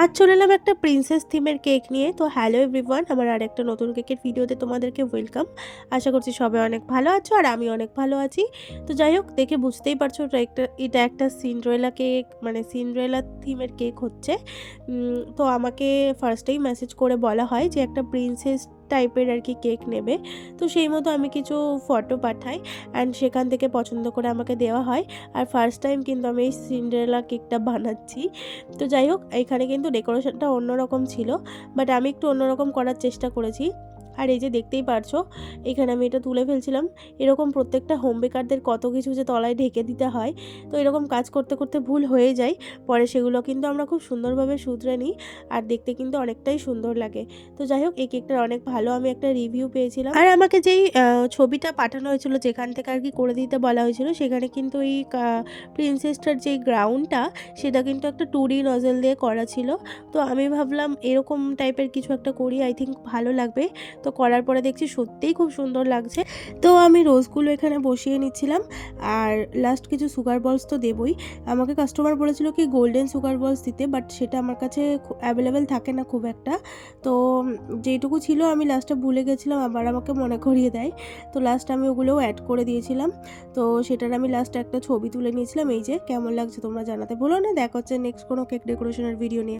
আজ চলে এলাম একটা প্রিন্সেস থিমের কেক নিয়ে। তো হ্যালো এভরিওয়ান, আমার আরেকটা নতুন কেকের ভিডিওতে তোমাদেরকে ওয়েলকাম। আশা করছি সবাই অনেক ভালো আছো আর আমি অনেক ভালো আছি। তো যাই হোক, দেখে বুঝতেই পারছো এটা একটা সিন্ড্রেলা কেক, মানে সিন্ড্রেলা থিমের কেক হচ্ছে। তো আমাকে ফার্স্টেই মেসেজ করে বলা হয় যে একটা প্রিন্সেস টাইপের আর কি কেক নেবে। তো সেই মতো আমি কিছু ফটো পাঠাই অ্যান্ড সেখান থেকে পছন্দ করে আমাকে দেওয়া হয়। আর ফার্স্ট টাইম কিন্তু আমি এই সিন্ড্রেলা কেকটা বানাচ্ছি। তো যাই হোক, এখানে কিন্তু ডেকোরেশনটা অন্যরকম ছিল, বাট আমি একটু অন্যরকম করার চেষ্টা করেছি। আর এই যে দেখতেই পারছো, এখানে আমি এটা তুলে ফেলছিলাম। এরকম প্রত্যেকটা হোম বেকারদের কত কিছু যে তলায় ঢেকে দিতে হয়, তো এরকম কাজ করতে করতে ভুল হয়ে যায়। পরে সেগুলো কিন্তু আমরা খুব সুন্দরভাবে শুধরে নিই আর দেখতে কিন্তু অনেকটাই সুন্দর লাগে। তো যাই হোক, এই কেকটার অনেক ভালো আমি একটা রিভিউ পেয়েছিলাম। আর আমাকে যেই ছবিটা পাঠানো হয়েছিল, যেখান থেকে আর কি করে দিতে বলা হয়েছিল, সেখানে কিন্তু এই প্রিন্সেসটার যেই গ্রাউন্ডটা, সেটা কিন্তু একটা 2D নজেল দিয়ে করা ছিল। তো আমি ভাবলাম এরকম টাইপের কিছু একটা করি, আই থিঙ্ক ভালো লাগবে। তো করার পরে দেখছি সত্যিই খুব সুন্দর লাগছে। তো আমি রোজগুলো এখানে বসিয়ে নিচ্ছিলাম। আর লাস্ট কিছু সুগার বলস তো দেবই। আমাকে কাস্টমার বলেছিল কি গোল্ডেন সুগার বলস দিতে, বাট সেটা আমার কাছে অ্যাভেলেবেল থাকে না খুব একটা। তো যেটুকু ছিল আমি লাস্টে ভুলে গেছিলাম, আবার আমাকে মনে করিয়ে দেয়। তো লাস্ট আমি ওগুলোও অ্যাড করে দিয়েছিলাম। তো সেটার আমি লাস্টে একটা ছবি তুলে নিয়েছিলাম। এই যে কেমন লাগছে তোমরা জানাতে ভুলো না। দেখা হচ্ছে নেক্সট কোনো কেক ডেকোরেশনের ভিডিও নিয়ে।